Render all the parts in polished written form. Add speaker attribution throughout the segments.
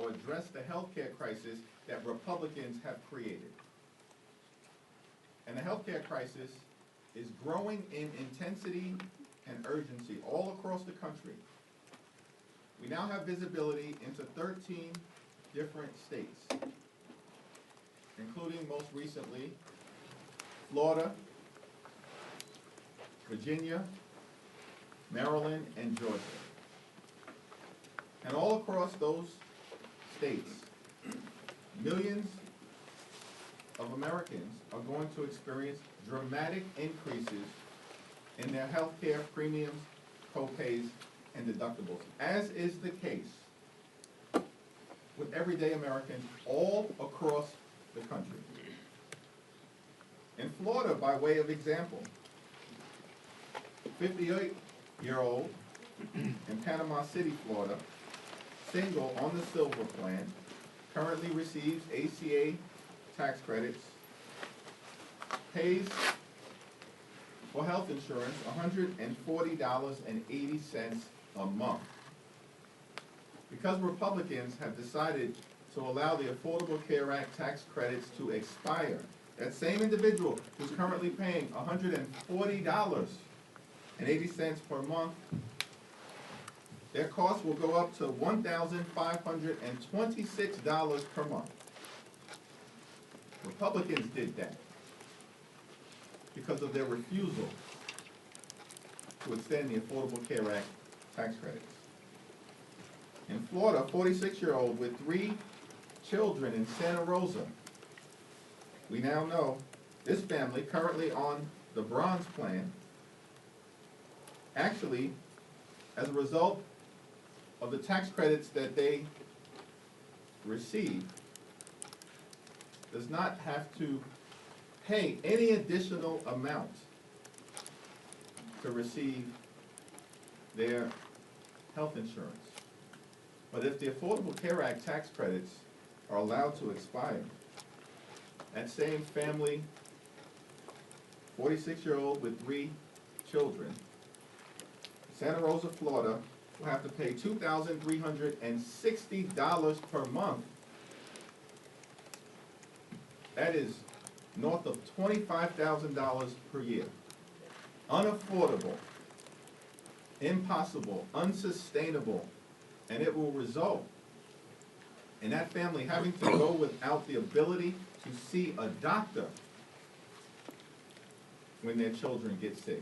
Speaker 1: or address the healthcare crisis that Republicans have created. And the healthcare crisis is growing in intensity and urgency all across the country. We now have visibility into 13 different states, including most recently Florida, Virginia, Maryland, and Georgia. And all across those states, millions of Americans are going to experience dramatic increases in their health care premiums, co-pays, and deductibles, as is the case with everyday Americans all across the country. In Florida, by way of example, 58-year-old in Panama City, Florida, single on the Silver Plan, currently receives ACA tax credits, pays for health insurance $140.80 a month. Because Republicans have decided to allow the Affordable Care Act tax credits to expire, that same individual who's currently paying $140.80 per month, their costs will go up to $1,526 per month. Republicans did that because of their refusal to extend the Affordable Care Act tax credits. In Florida, a 46-year-old with 3 children in Santa Rosa. We now know this family, currently on the Bronze Plan, actually, as a result of the tax credits that they receive, does not have to pay any additional amount to receive their health insurance. But if the Affordable Care Act tax credits are allowed to expire, that same family, 46-year-old with 3 children, Santa Rosa, Florida, will have to pay $2,360 per month. That is north of $25,000 per year. Unaffordable, impossible, unsustainable, and it will result in that family having to go without the ability to see a doctor when their children get sick.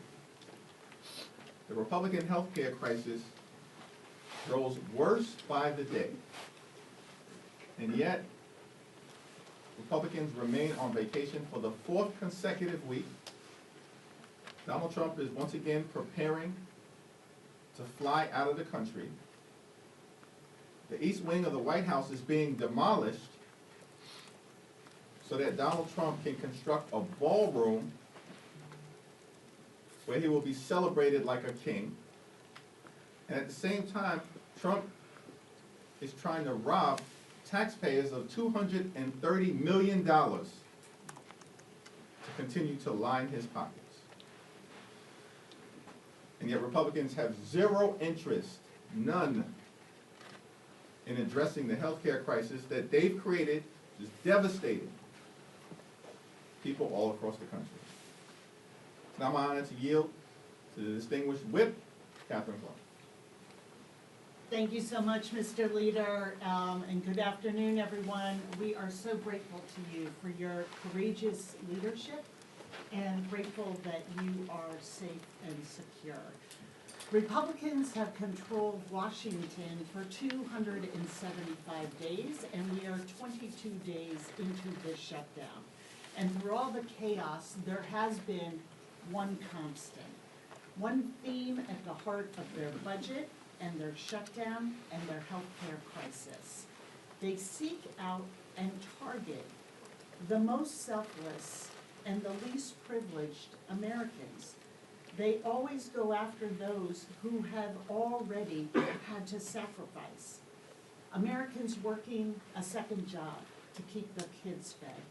Speaker 1: The Republican health care crisis grows worse by the day, and yet Republicans remain on vacation for the 4th consecutive week. Donald Trump is once again preparing to fly out of the country. The East Wing of the White House is being demolished so that Donald Trump can construct a ballroom where he will be celebrated like a king. And at the same time, Trump is trying to rob taxpayers of $230 million to continue to line his pockets. And yet Republicans have zero interest, none, in addressing the health care crisis that they've created, is devastating people all across the country. It's now my honor to yield to the distinguished whip, Catherine Clark.
Speaker 2: Thank you so much, Mr. Leader, and good afternoon, everyone. We are so grateful to you for your courageous leadership and grateful that you are safe and secure. Republicans have controlled Washington for 275 days, and we are 22 days into this shutdown. And through all the chaos, there has been one constant, one theme at the heart of their budget and their shutdown and their health care crisis. They seek out and target the most selfless and the least privileged Americans. They always go after those who have already had to sacrifice. Americans working a second job to keep their kids fed.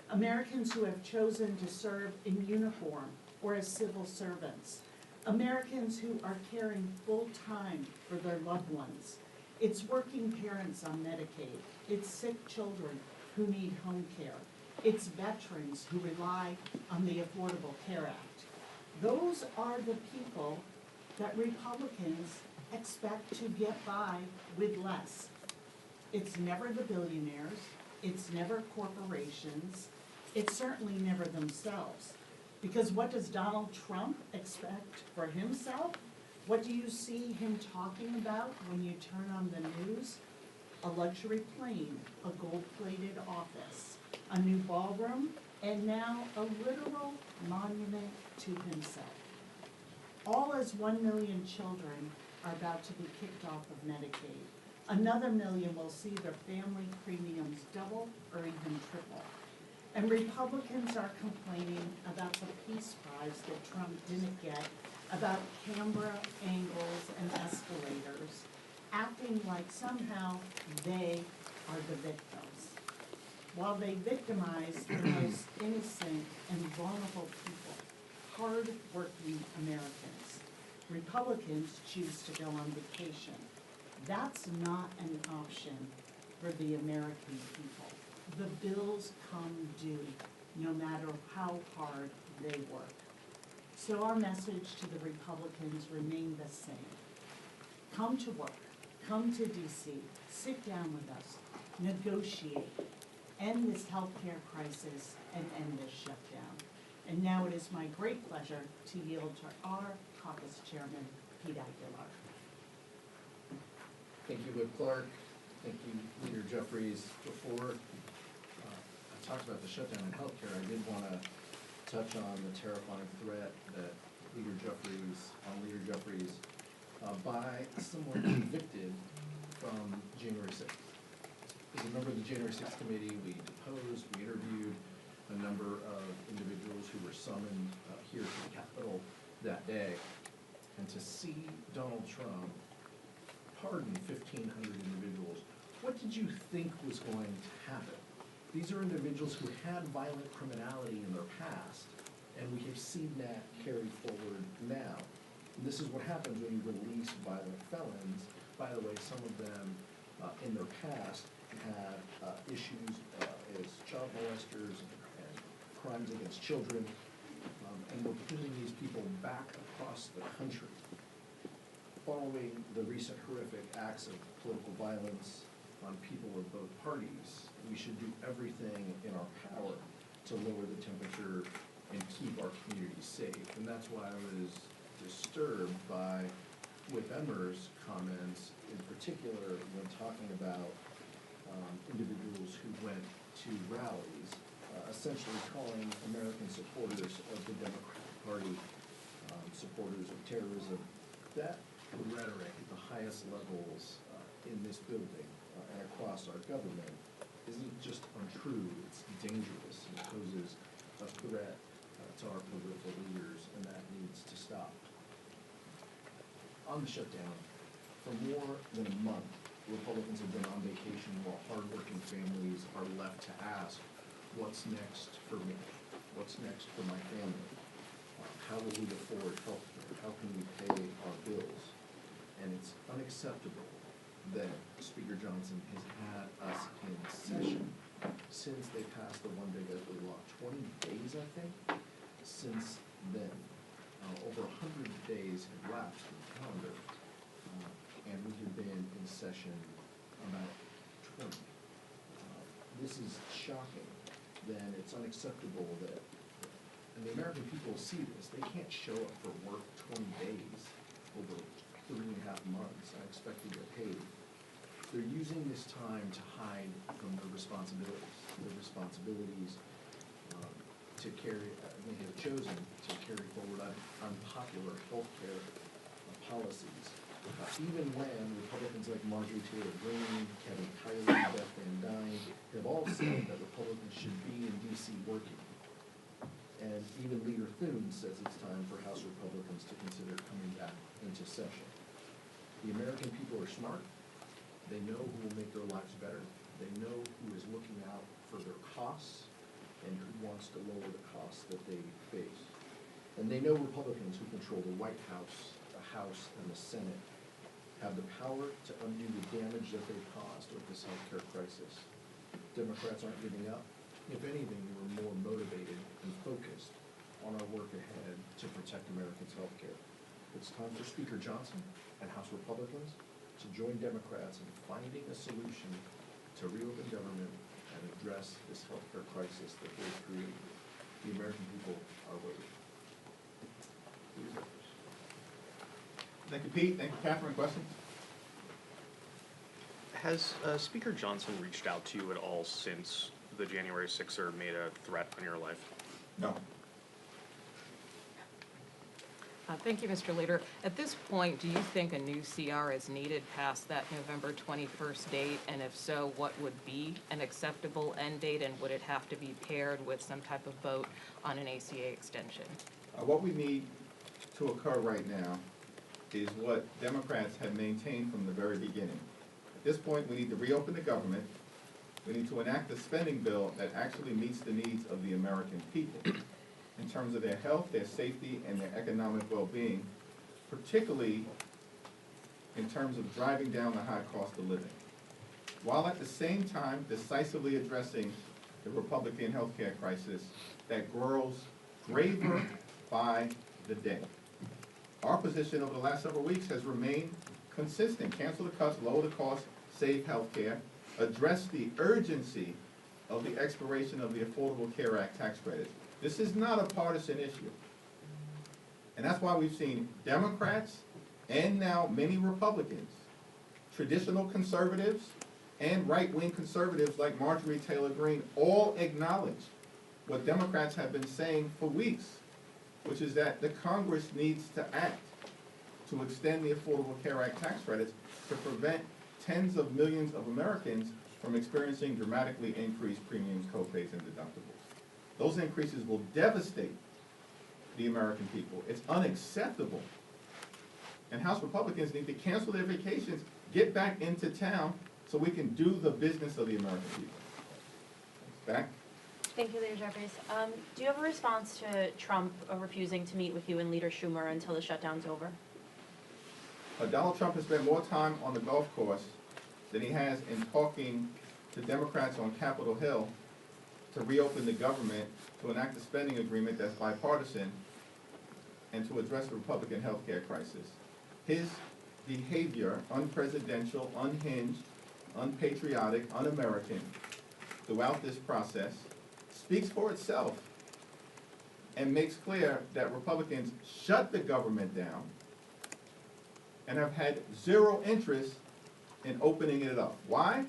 Speaker 2: Americans who have chosen to serve in uniform or as civil servants. Americans who are caring full-time for their loved ones. It's working parents on Medicaid. It's sick children who need home care. It's veterans who rely on the Affordable Care Act. Those are the people that Republicans expect to get by with less. It's never the billionaires, it's never corporations, it's certainly never themselves. Because what does Donald Trump expect for himself? What do you see him talking about when you turn on the news? A luxury plane, a gold-plated office, a new ballroom, and now a literal monument to himself. All as 1 million children are about to be kicked off of Medicaid. Another million will see their family premiums double or even triple. And Republicans are complaining about the peace prize that Trump didn't get, about camera angles and escalators, acting like somehow they are the victims, while they victimize the most innocent and vulnerable people, hard-working Americans. Republicans choose to go on vacation. That's not an option for the American people. The bills come due, no matter how hard they work. So our message to the Republicans remain the same. Come to work, come to DC, sit down with us, negotiate, end this healthcare crisis, and end this shutdown. And now it is my great pleasure to yield to our caucus chairman, Pete Aguilar.
Speaker 3: Thank you, Whip Clark. Thank you, Leader Jeffries. Before I talked about the shutdown in healthcare, I did want to touch on the terrifying threat that Leader Jeffries, by someone convicted from January 6th. As a member of the January 6th committee, we deposed, we interviewed a number of individuals who were summoned here to the Capitol that day. And to see Donald Trump pardon 1,500 individuals, what did you think was going to happen? These are individuals who had violent criminality in their past, and we have seen that carried forward now. And this is what happens when you release violent felons. By the way, some of them in their past had issues as child molesters and crimes against children, and we're putting these people back across the country. Following the recent horrific acts of political violence on people of both parties, we should do everything in our power to lower the temperature and keep our communities safe. And that's why I was disturbed by Whip Emmer's comments, in particular when talking about individuals who went to rallies, essentially calling American supporters of the Democratic Party supporters of terrorism. That rhetoric at the highest levels in this building and across our government isn't just untrue, it's dangerous and poses a threat to our political leaders, and that needs to stop. On the shutdown, for more than a month, Republicans have been on vacation while hardworking families are left to ask, what's next for me? What's next for my family? How will we afford health care? How can we pay our bills? And it's unacceptable that Speaker Johnson has had us in session since they passed the One Big Ugly Law. 20 days, I think, since then. Over 100 days have lapsed in the calendar, and we have been in session about 20. This is shocking. Then it's unacceptable that, and the American people see this, they can't show up for work 20 days over 3.5 months and expect to get paid. They're using this time to hide from their responsibilities. To carry, they have chosen to carry forward unpopular health care policies. Even when Republicans like Marjorie Taylor Greene, Kevin Kiley, Beth Van Dyne have all said that Republicans should be in D.C. working. And even Leader Thune says it's time for House Republicans to consider coming back into session. The American people are smart. They know who will make their lives better. They know who is looking out for their costs and who wants to lower the costs that they face. And they know Republicans who control the White House, the House, and the Senate. have the power to undo the damage that they caused with this healthcare crisis. Democrats aren't giving up. If anything, they were more motivated and focused on our work ahead to protect Americans' healthcare. It's time for Speaker Johnson and House Republicans to join Democrats in finding a solution to reopen government and address this healthcare crisis that they've created. The American people are waiting.
Speaker 1: Thank you, Pete. Thank you, Catherine. Questions?
Speaker 4: Has Speaker Johnson reached out to you at all since the January 6er made a threat on your life?
Speaker 1: No.
Speaker 5: Thank you, Mr. Leader. At this point, do you think a new CR is needed past that November 21st date? And if so, what would be an acceptable end date? And would it have to be paired with some type of vote on an ACA extension?
Speaker 1: What we need to occur right now is what Democrats have maintained from the very beginning. At this point, we need to reopen the government. We need to enact a spending bill that actually meets the needs of the American people in terms of their health, their safety, and their economic well-being, particularly in terms of driving down the high cost of living, while at the same time decisively addressing the Republican healthcare crisis that grows graver by the day. Our position over the last several weeks has remained consistent. Cancel the cuts, lower the cost, save healthcare, address the urgency of the expiration of the Affordable Care Act tax credits. This is not a partisan issue. And that's why we've seen Democrats and now many Republicans, traditional conservatives and right-wing conservatives like Marjorie Taylor Greene, all acknowledge what Democrats have been saying for weeks, which is that the Congress needs to act to extend the Affordable Care Act tax credits to prevent tens of millions of Americans from experiencing dramatically increased premiums, co-pays, and deductibles. Those increases will devastate the American people. It's unacceptable. And House Republicans need to cancel their vacations, get back into town, so we can do the business of the American people. Back.
Speaker 6: Thank you, Leader Jeffries. Do you have a response to Trump refusing to meet with you and Leader Schumer until the shutdown's over?
Speaker 1: Donald Trump has spent more time on the golf course than he has in talking to Democrats on Capitol Hill to reopen the government, to enact a spending agreement that's bipartisan, and to address the Republican health care crisis. His behavior, unpresidential, unhinged, unpatriotic, un-American, throughout this process, speaks for itself and makes clear that Republicans shut the government down and have had zero interest in opening it up. Why?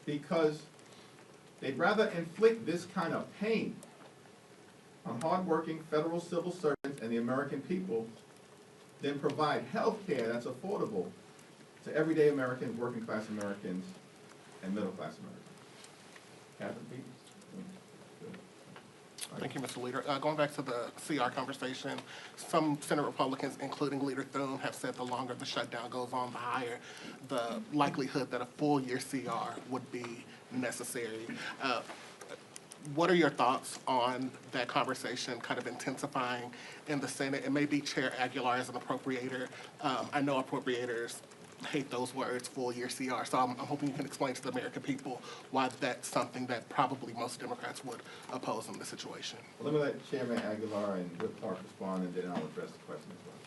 Speaker 1: Because they'd rather inflict this kind of pain on hardworking federal civil servants and the American people than provide health care that's affordable to everyday Americans, working class Americans, and middle class Americans. Catherine, Pete?
Speaker 7: Thank you, Mr. Leader. Going back to the CR conversation, some Senate Republicans, including Leader Thune, have said the longer the shutdown goes on, the higher the likelihood that a full-year CR would be necessary. What are your thoughts on that conversation kind of intensifying in the Senate? And maybe Chair Aguilar as an appropriator. I know appropriators hate those words, full-year CR, so I'm hoping you can explain to the American people why that's something that probably most Democrats would oppose in this situation.
Speaker 1: Well, let me let Chairman Aguilar and Whip Clark respond, and then I'll address the question as well.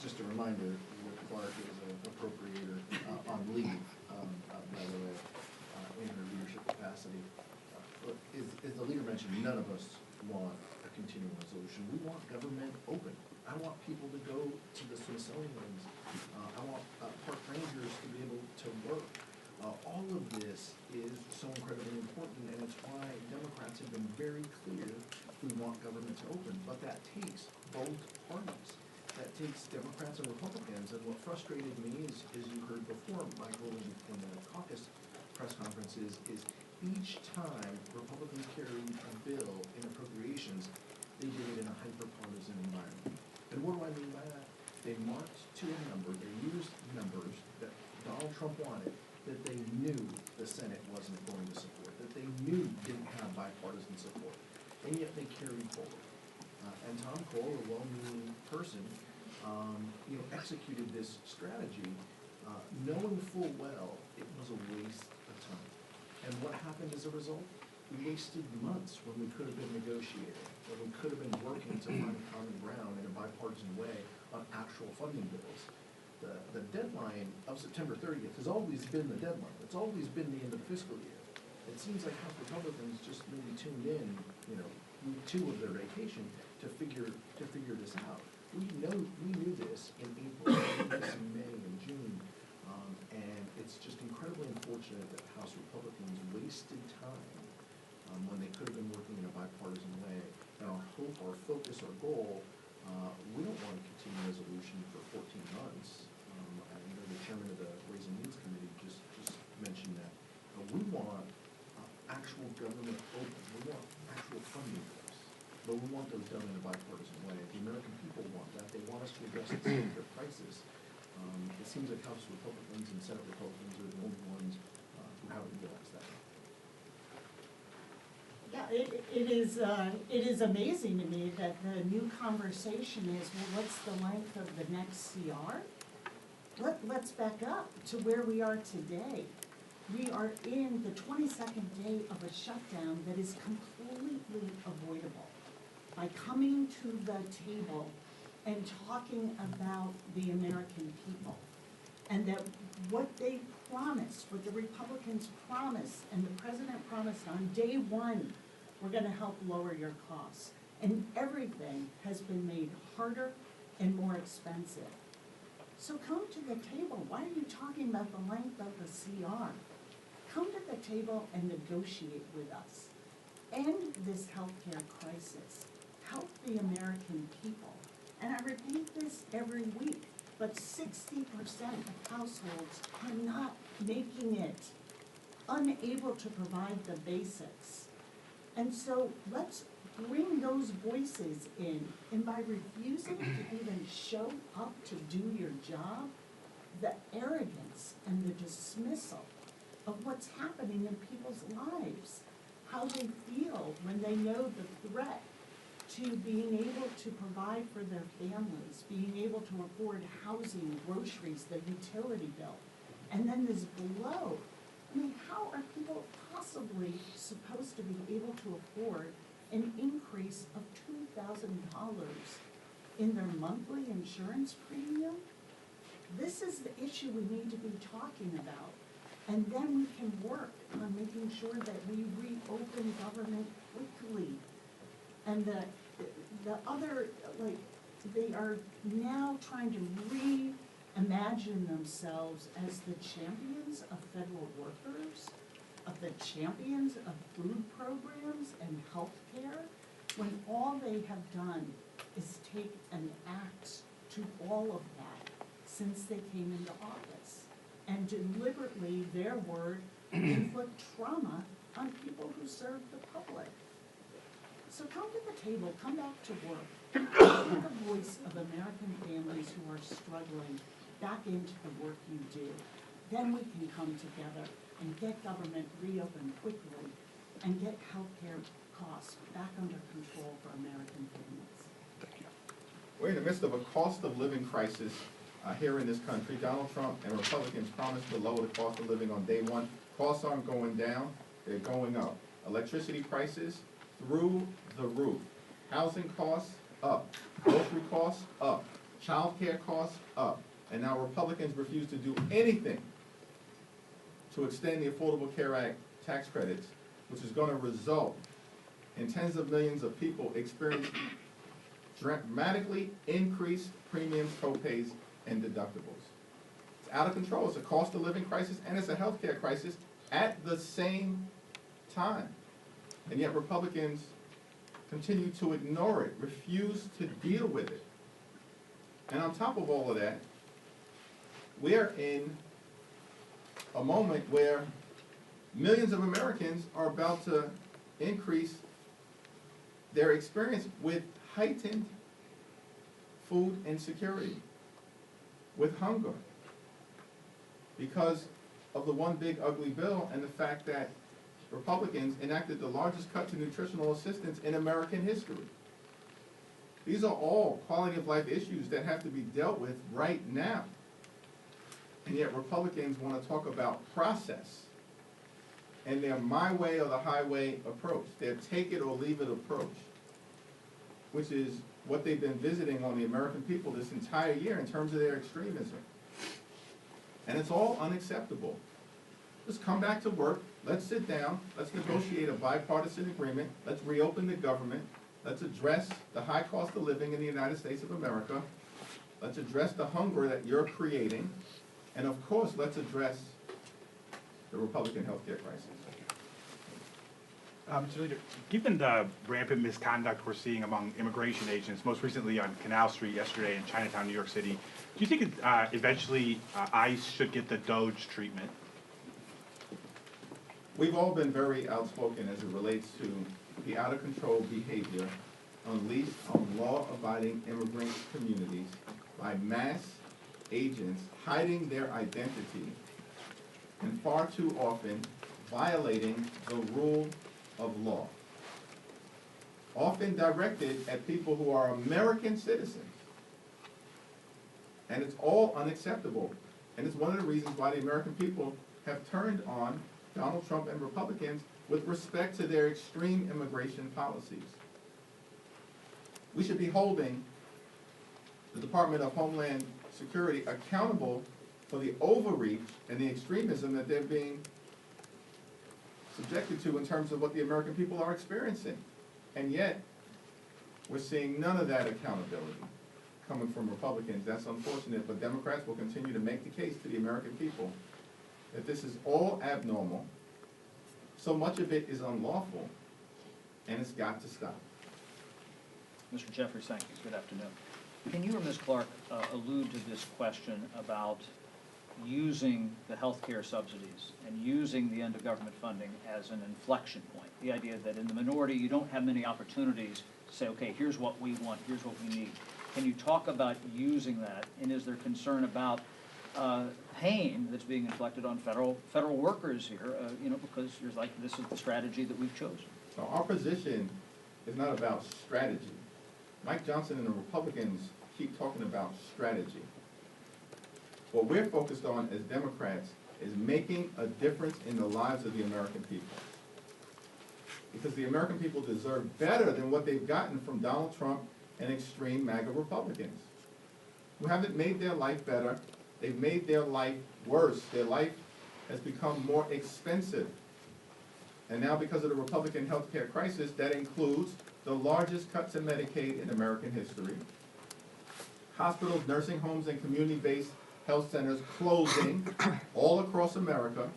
Speaker 3: Just a reminder, Whip Clark is an appropriator on leave, by the way, in her leadership capacity. Look, as the leader mentioned, none of us want a continuing resolution. We want government open. I want people to go to the Smithsonian's. I want park rangers to be able to work. All of this is so incredibly important, and it's why Democrats have been very clear we want government to open. But that takes both parties. That takes Democrats and Republicans. And what frustrated me is, as you heard before, Michael, in the caucus press conferences, is each time Republicans carried a bill in appropriations, they did it in a hyper-partisan environment. And what do I mean by that? They marked to a number, they used numbers that Donald Trump wanted, that they knew the Senate wasn't going to support, that they knew didn't have bipartisan support, and yet they carried forward. And Tom Cole, a well-meaning person, executed this strategy, knowing full well it was a waste of time. And what happened as a result? We wasted months when we could have been negotiating, when we could have been working to find common ground in a bipartisan way on actual funding bills. The deadline of September 30th has always been the deadline. It's always been the end of the fiscal year. It seems like House Republicans just maybe tuned in, week 2 of their vacation to figure this out. We knew this in April, we knew this in May and June, and it's just incredibly unfortunate that House Republicans wasted time when they could have been working in a bipartisan way. And our hope, our focus, our goal, we don't want to continue resolution for 14 months. I know the chairman of the Ways and Means Committee just mentioned that. We want actual government open. We want actual funding bills. But we want those done in a bipartisan way. The American people want that. They want us to address the healthcare crisis. It seems like House Republicans and Senate Republicans are the only ones who haven't realized that.
Speaker 2: Yeah, it is amazing to me that the new conversation is, well, what's the length of the next CR? Let's back up to where we are today. We are in the 22nd day of a shutdown that is completely avoidable. By coming to the table and talking about the American people, and that what they promised, what the Republicans promised, and the president promised on day 1, we're gonna help lower your costs. And everything has been made harder and more expensive. So come to the table. Why are you talking about the length of the CR? Come to the table and negotiate with us. End this healthcare crisis. Help the American people. And I repeat this every week, but 60% of households are not making it, unable to provide the basics. And so let's bring those voices in, and by refusing to even show up to do your job, the arrogance and the dismissal of what's happening in people's lives, how they feel when they know the threat to being able to provide for their families, being able to afford housing, groceries, the utility bill, and then this blow. I mean, how are people possibly supposed to be able to afford an increase of $2,000 in their monthly insurance premium? This is the issue we need to be talking about. And then we can work on making sure that we reopen government quickly. And the other, they are now trying to reimagine themselves as the champions of federal workers, of the champions of food programs and health care, when all they have done is take an axe to all of that since they came into office, and deliberately, their word, inflict trauma on people who serve the public. So come to the table, come back to work, put the voice of American families who are struggling back into the work you do. Then we can come together and get government reopened quickly and get healthcare costs back under control for American families.
Speaker 1: We're in the midst of a cost of living crisis here in this country. Donald Trump and Republicans promised to lower the cost of living on day 1. Costs aren't going down, they're going up. Electricity prices through the roof. Housing costs up. Grocery costs up. Child care costs up. And now Republicans refuse to do anything to extend the Affordable Care Act tax credits, which is going to result in tens of millions of people experiencing dramatically increased premiums, copays, and deductibles. It's out of control. It's a cost of living crisis and it's a healthcare crisis at the same time. And yet Republicans continue to ignore it, refuse to deal with it. And on top of all of that, we're in a moment where millions of Americans are about to increase their experience with heightened food insecurity, with hunger, because of the one big ugly bill and the fact that Republicans enacted the largest cut to nutritional assistance in American history. These are all quality of life issues that have to be dealt with right now. And yet Republicans want to talk about process and their my way or the highway approach, their take it or leave it approach, which is what they've been visiting on the American people this entire year in terms of their extremism. And it's all unacceptable. Just come back to work, let's sit down, let's negotiate a bipartisan agreement, let's reopen the government, let's address the high cost of living in the United States of America, let's address the hunger that you're creating, and of course, let's address the Republican healthcare crisis.
Speaker 8: Mr. Leader, given the rampant misconduct we're seeing among immigration agents, most recently on Canal Street yesterday in Chinatown, New York City, do you think eventually ICE should get the Doge treatment?
Speaker 1: We've all been very outspoken as it relates to the out-of-control behavior unleashed on law-abiding immigrant communities by mass agents hiding their identity and far too often violating the rule of law, often directed at people who are American citizens. And it's all unacceptable. And it's one of the reasons why the American people have turned on Donald Trump and Republicans with respect to their extreme immigration policies. We should be holding the Department of Homeland Security accountable for the overreach and the extremism that they're being subjected to in terms of what the American people are experiencing. And yet, we're seeing none of that accountability coming from Republicans. That's unfortunate, but Democrats will continue to make the case to the American people that this is all abnormal, so much of it is unlawful, and it's got to stop.
Speaker 9: Mr. Jeffries, thank you. Good afternoon. Can you or Ms. Clark allude to this question about using the health care subsidies and using the end of government funding as an inflection point? The idea that in the minority you don't have many opportunities to say, okay, here's what we want, here's what we need. Can you talk about using that, and is there concern about pain that's being inflicted on federal workers here, because you're like, this is the strategy that we've chosen?
Speaker 1: So our position is not about strategy. Mike Johnson and the Republicans keep talking about strategy. What we're focused on as Democrats is making a difference in the lives of the American people. Because the American people deserve better than what they've gotten from Donald Trump and extreme MAGA Republicans, who haven't made their life better. They've made their life worse. Their life has become more expensive. And now because of the Republican health care crisis, that includes the largest cut to Medicaid in American history. Hospitals, nursing homes, and community-based health centers closing all across America,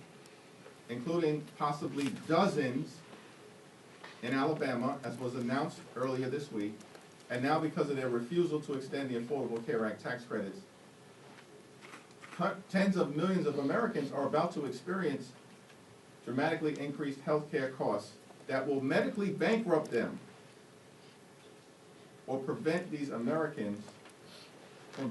Speaker 1: including possibly dozens in Alabama, as was announced earlier this week. And now because of their refusal to extend the Affordable Care Act tax credits, tens of millions of Americans are about to experience dramatically increased health care costs that will medically bankrupt them or prevent these Americans